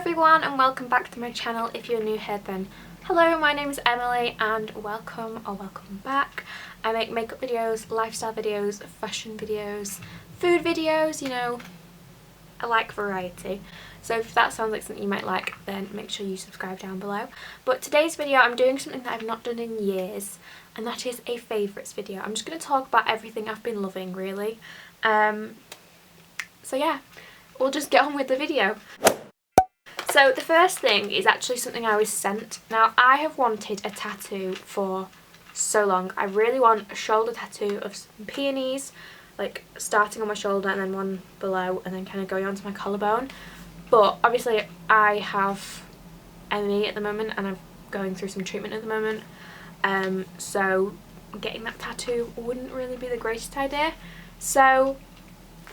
everyone and welcome back to my channel. If you're new here then hello, my name is Emily and welcome back. I make makeup videos, lifestyle videos, fashion videos, food videos, you know, I like variety. So if that sounds like something you might like, then make sure you subscribe down below. But today's video I'm doing something that I've not done in years, and that is a favourites video. I'm just going to talk about everything I've been loving really. So yeah, we'll just get on with the video. So the first thing is actually something I was sent. Now I have wanted a tattoo for so long. I really want a shoulder tattoo of some peonies, like starting on my shoulder and then one below and then kind of going onto my collarbone. But obviously I have ME at the moment and I'm going through some treatment at the moment. So getting that tattoo wouldn't really be the greatest idea. So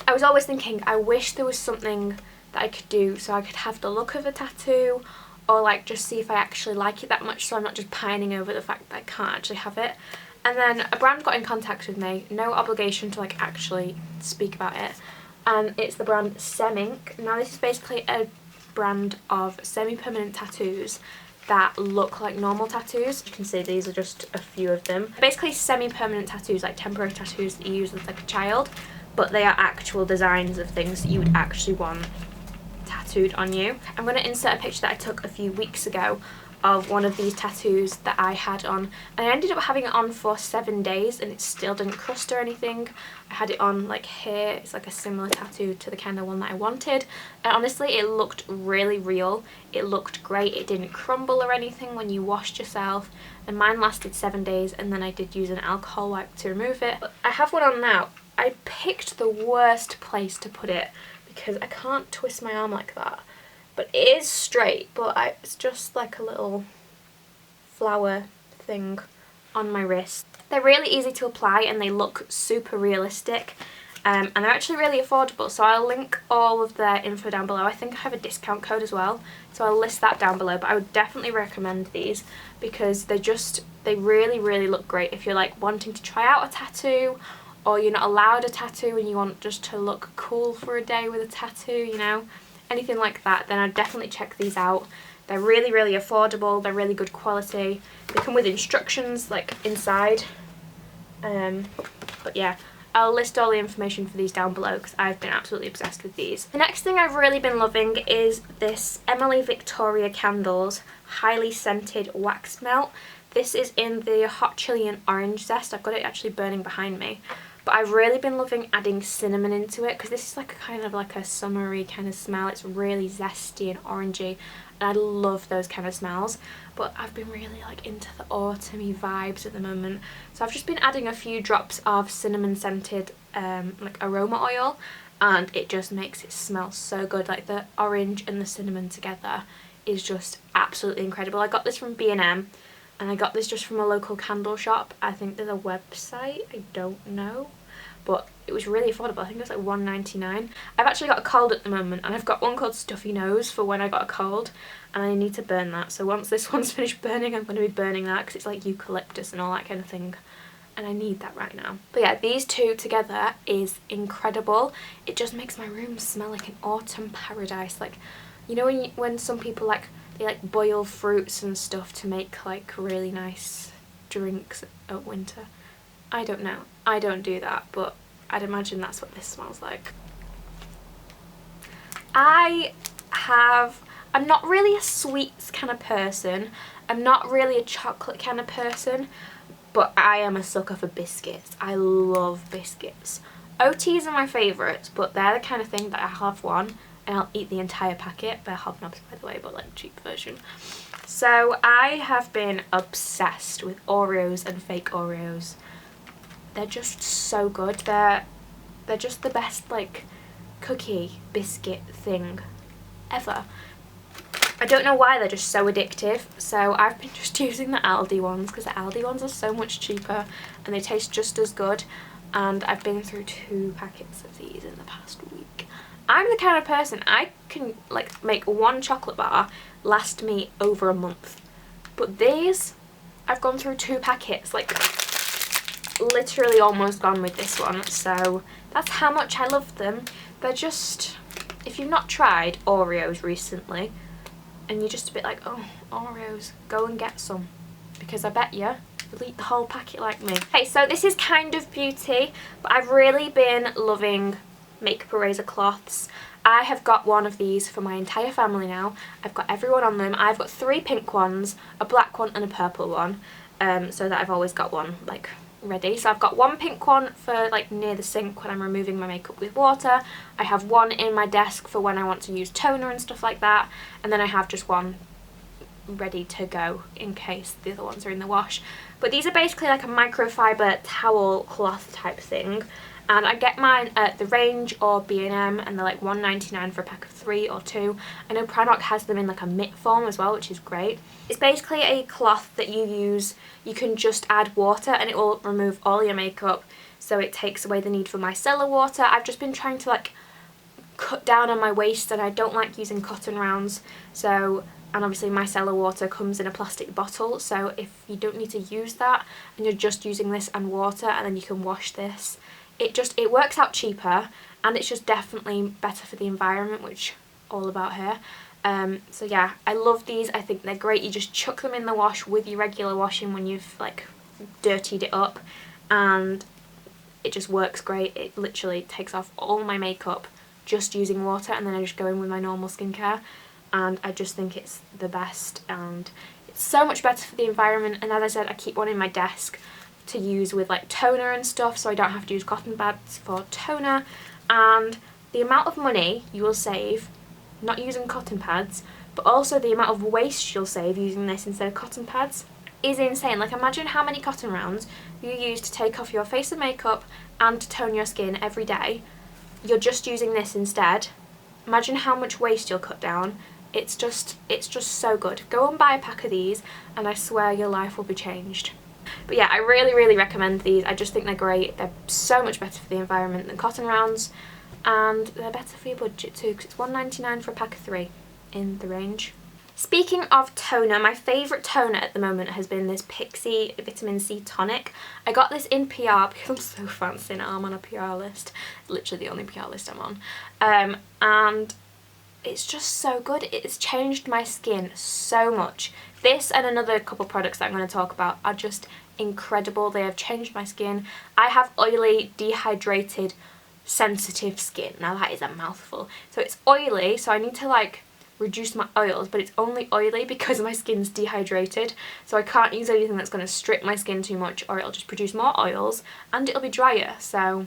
I was always thinking I wish there was something that I could do so I could have the look of a tattoo, or like just see if I actually like it that much so I'm not just pining over the fact that I can't actually have it. And then a brand got in contact with me, no obligation to like actually speak about it, and it's the brand Semink. Now this is basically a brand of semi-permanent tattoos that look like normal tattoos. You can see these are just a few of them. Basically semi-permanent tattoos, like temporary tattoos that you use as like a child, but they are actual designs of things that you would actually want tattooed on you. I'm going to insert a picture that I took a few weeks ago of one of these tattoos that I had on, and I ended up having it on for 7 days and it still didn't crust or anything. I had it on like here, it's like a similar tattoo to the kind of one that I wanted, and honestly it looked really real. It looked great, it didn't crumble or anything when you washed yourself, and mine lasted 7 days, and then I did use an alcohol wipe to remove it. But I have one on now. I picked the worst place to put it because I can't twist my arm like that. But it is straight, but it's just like a little flower thing on my wrist. They're really easy to apply and they look super realistic, and they're actually really affordable, so I'll link all of their info down below. I think I have a discount code as well, so I'll list that down below, but I would definitely recommend these because they really look great if you're like wanting to try out a tattoo, or you're not allowed a tattoo and you want just to look cool for a day with a tattoo, you know, anything like that, then I'd definitely check these out. They're really affordable, they're really good quality. They come with instructions like inside. But yeah, I'll list all the information for these down below because I've been absolutely obsessed with these. The next thing I've really been loving is this Emily Victoria Candles Highly Scented Wax Melt. This is in the Hot Chili and Orange Zest. I've got it actually burning behind me. But I've really been loving adding cinnamon into it because this is like a kind of like a summery kind of smell. It's really zesty and orangey and I love those kind of smells. But I've been really like into the autumny vibes at the moment. So I've just been adding a few drops of cinnamon scented like aroma oil, and it just makes it smell so good. Like the orange and the cinnamon together is just absolutely incredible. I got this from B&M. And I got this just from a local candle shop. I think there's a website, I don't know. But it was really affordable. I think it was like $1.99. I've actually got a cold at the moment, and I've got one called Stuffy Nose for when I got a cold. And I need to burn that. So once this one's finished burning, I'm going to be burning that because it's like eucalyptus and all that kind of thing. And I need that right now. But yeah, these two together is incredible. It just makes my room smell like an autumn paradise. Like, you know when some people like, they like boil fruits and stuff to make like really nice drinks at winter. I don't know. I don't do that, but I'd imagine that's what this smells like. I'm not really a sweets kind of person. I'm not really a chocolate kind of person, but I am a sucker for biscuits. I love biscuits. OTs are my favourites, but they're the kind of thing that I have one and I'll eat the entire packet. They're hobnobs by the way, but like cheap version. So I have been obsessed with Oreos and fake Oreos. They're just so good. They're just the best like cookie biscuit thing ever. I don't know why, they're just so addictive. So I've been just using the Aldi ones because the Aldi ones are so much cheaper and they taste just as good. And I've been through 2 packets of these in the past week. I'm the kind of person, I can like make one chocolate bar last me over a month. But these, I've gone through 2 packets, like literally almost gone with this one. So that's how much I love them. They're just, if you've not tried Oreos recently, and you're just a bit like, oh, Oreos, go and get some, because I bet you'll eat the whole packet like me. Okay, so this is kind of beauty, but I've really been loving makeup eraser cloths. I have got one of these for my entire family now. I've got everyone on them. I've got 3 pink ones, a black one and a purple one, so that I've always got one like ready. So I've got one pink one for like near the sink when I'm removing my makeup with water. I have one in my desk for when I want to use toner and stuff like that, and then I have just one ready to go in case the other ones are in the wash. But these are basically like a microfiber towel cloth type thing, and I get mine at the Range or B&M, and they're like £1.99 for a pack of 3 or 2. I know Primark has them in like a mitt form as well, which is great. It's basically a cloth that you use, you can just add water and it will remove all your makeup, so it takes away the need for micellar water. I've just been trying to like cut down on my waste, and I don't like using cotton rounds, so, and obviously micellar water comes in a plastic bottle, so if you don't need to use that and you're just using this and water, and then you can wash this, it works out cheaper, and it's just definitely better for the environment, which all about here. So yeah, I love these. I think they're great. You just chuck them in the wash with your regular washing when you've like dirtied it up, and it just works great. It literally takes off all my makeup just using water, and then I just go in with my normal skincare, and I just think it's the best, and it's so much better for the environment. And as I said, I keep one in my desk to use with like toner and stuff, so I don't have to use cotton pads for toner. And the amount of money you will save not using cotton pads, but also the amount of waste you'll save using this instead of cotton pads, is insane. Like, imagine how many cotton rounds you use to take off your face and makeup and to tone your skin every day. You're just using this instead. Imagine how much waste you'll cut down. It's just so good. Go and buy a pack of these and I swear your life will be changed. But yeah, I really recommend these. I just think they're great. They're so much better for the environment than cotton rounds, and they're better for your budget too, because it's £1.99 for a pack of 3 in the Range. Speaking of toner, my favourite toner at the moment has been this Pixi Vitamin C Tonic. I got this in PR because I'm so fancy now. I'm on a PR list. Literally the only PR list I'm on. And it's just so good. It's changed my skin so much. This and another couple products that I'm going to talk about are just incredible. They have changed my skin. I have oily, dehydrated, sensitive skin. Now that is a mouthful. So it's oily, so I need to like reduce my oils, but it's only oily because my skin's dehydrated, so I can't use anything that's going to strip my skin too much, or it'll just produce more oils and it'll be drier. So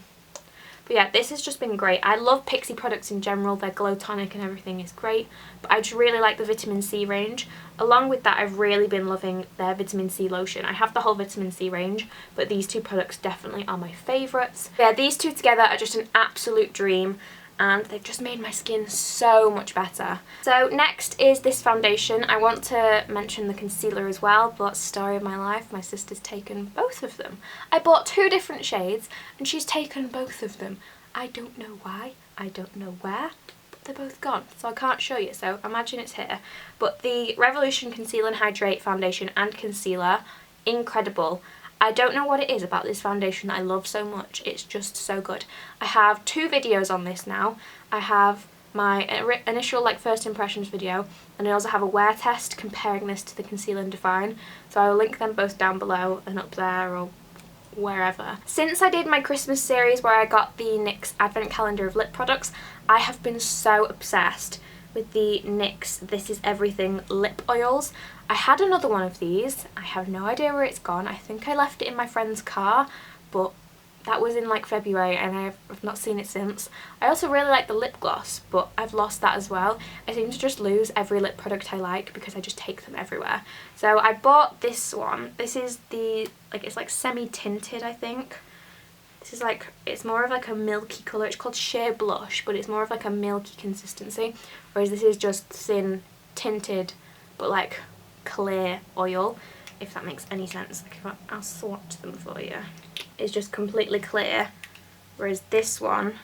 but yeah, this has just been great. I love Pixi products in general. Their glow tonic and everything is great, but I just really like the vitamin C range. Along with that, I've really been loving their vitamin C lotion. I have the whole vitamin C range, but these two products definitely are my favourites. Yeah, these two together are just an absolute dream, and they've just made my skin so much better. So next is this foundation. I want to mention the concealer as well, but story of my life, my sister's taken both of them. I bought 2 different shades and she's taken both of them. I don't know why, I don't know where, but they're both gone, so I can't show you, so imagine it's here. But the Revolution Conceal and Hydrate foundation and concealer, incredible. I don't know what it is about this foundation that I love so much. It's just so good. I have 2 videos on this now. I have my initial like first impressions video, and I also have a wear test comparing this to the Conceal and Define. So I will link them both down below and up there or wherever. Since I did my Christmas series where I got the NYX advent calendar of lip products, I have been so obsessed with the NYX This Is Everything lip oils. I had another one of these. I have no idea where it's gone. I think I left it in my friend's car, but that was in like February and I've not seen it since. I also really like the lip gloss, but I've lost that as well. I seem to just lose every lip product I like because I just take them everywhere. So I bought this one. This is the, like, it's like semi-tinted, I think. This is like, it's more of like a milky colour. It's called Shea Blush, but it's more of like a milky consistency, whereas this is just thin tinted but like clear oil, if that makes any sense. Like, I'll swatch them for you. It's just completely clear, whereas this one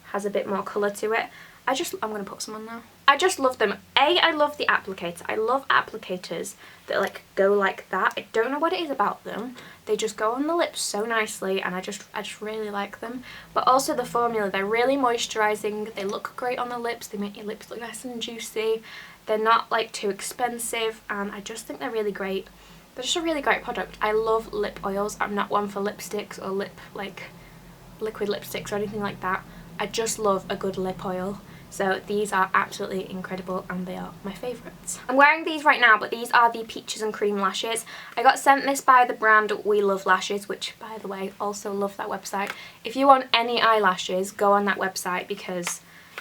has a bit more colour to it. I'm going to put some on now. I just love them. I love the applicator. I love applicators that like go like that. I don't know what it is about them. They just go on the lips so nicely, and I just really like them. But also the formula, they're really moisturising. They look great on the lips. They make your lips look nice and juicy. They're not like too expensive, and I just think they're really great. They're just a really great product. I love lip oils. I'm not one for lipsticks or liquid lipsticks or anything like that. I just love a good lip oil. So these are absolutely incredible and they are my favourites. I'm wearing these right now, but these are the Peaches and Cream lashes. I got sent this by the brand We Love Lashes, which, by the way, also love that website. If you want any eyelashes, go on that website because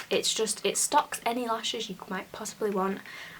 it stocks any lashes you might possibly want,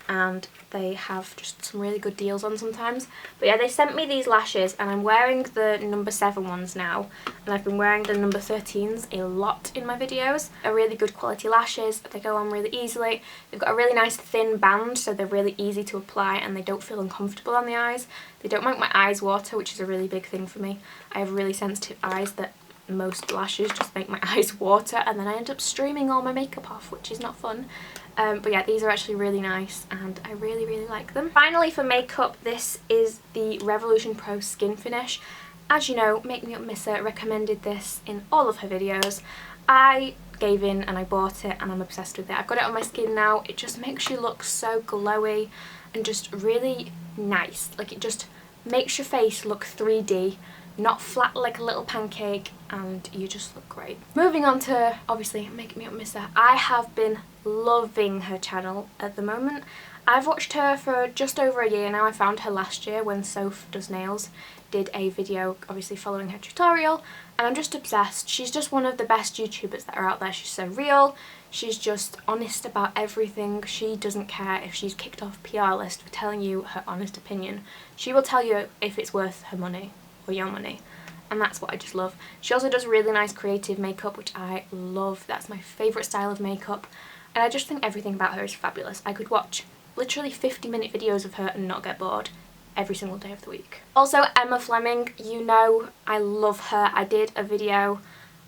and they have just some really good deals on sometimes. But yeah, they sent me these lashes and I'm wearing the number 7 ones now, and I've been wearing the number 13s a lot in my videos. They're really good quality lashes, they go on really easily. They've got a really nice thin band, so they're really easy to apply and they don't feel uncomfortable on the eyes. They don't make my eyes water, which is a really big thing for me. I have really sensitive eyes that most lashes just make my eyes water, and then I end up streaming all my makeup off, which is not fun. But yeah, these are actually really nice and I really, really like them. Finally, for makeup, this is the Revolution Pro Skin Finish. As you know, Make Me Up Misser recommended this in all of her videos. I gave in and I bought it and I'm obsessed with it. I've got it on my skin now. It just makes you look so glowy and just really nice. Like, it just makes your face look 3D, not flat like a little pancake, and you just look great. Moving on to, obviously, Make Me Up Misser. I have been loving her channel at the moment. I've watched her for just over a year now. I found her last year when Soph Does Nails did a video, obviously following her tutorial, and I'm just obsessed. She's just one of the best YouTubers that are out there. She's so real. She's just honest about everything. She doesn't care if she's kicked off PR list for telling you her honest opinion. She will tell you if it's worth her money or your money, and that's what I just love. She also does really nice creative makeup, which I love. That's my favourite style of makeup, and I just think everything about her is fabulous. I could watch literally 50-minute videos of her and not get bored every single day of the week. Also, Emma Fleming, you know I love her. I did a video,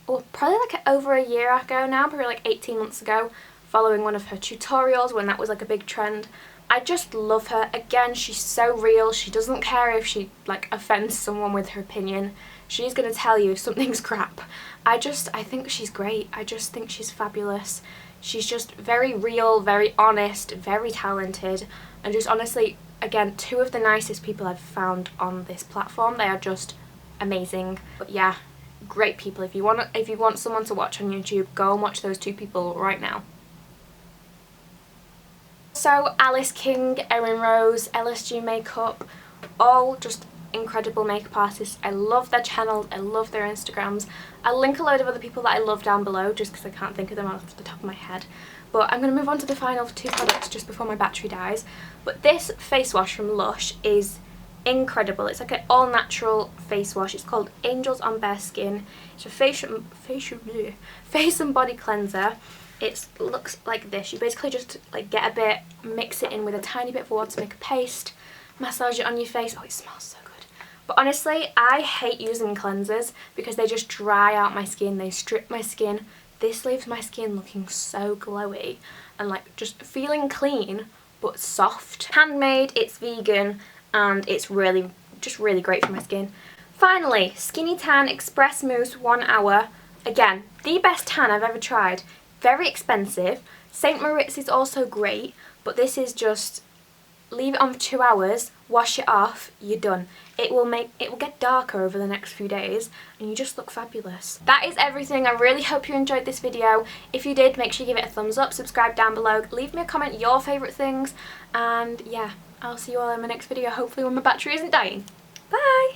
probably like over a year ago now, probably like 18 months ago, following one of her tutorials when that was like a big trend. I just love her. Again, she's so real. She doesn't care if she like offends someone with her opinion. She's gonna tell you if something's crap. I think she's great. I just think she's fabulous. She's just very real, very honest, very talented, and just honestly, again, 2 of the nicest people I've found on this platform. They are just amazing. But yeah, great people. If you want someone to watch on YouTube, go and watch those 2 people right now. So Alice King, Erin Rose, LSG Makeup, all just incredible makeup artists. I love their channels, I love their Instagrams. I'll link a load of other people that I love down below just because I can't think of them off the top of my head. But I'm going to move on to the final 2 products just before my battery dies. But this face wash from Lush is incredible. It's like an all natural face wash. It's called Angels on Bare Skin. It's a face and body cleanser. It looks like this. You basically just like get a bit, mix it in with a tiny bit of water, make a paste, massage it on your face. Oh, it smells so good. But honestly, I hate using cleansers because they just dry out my skin. They strip my skin. This leaves my skin looking so glowy and like just feeling clean but soft. Handmade, it's vegan, and it's just really great for my skin. Finally, Skinny Tan Express Mousse 1 Hour. Again, the best tan I've ever tried. Very expensive. St. Moritz is also great, but this is just leave it on for 2 hours, wash it off, you're done. It will get darker over the next few days and you just look fabulous. That is everything. I really hope you enjoyed this video. If you did, make sure you give it a thumbs up, subscribe down below, leave me a comment your favourite things, and yeah, I'll see you all in my next video, hopefully when my battery isn't dying. Bye!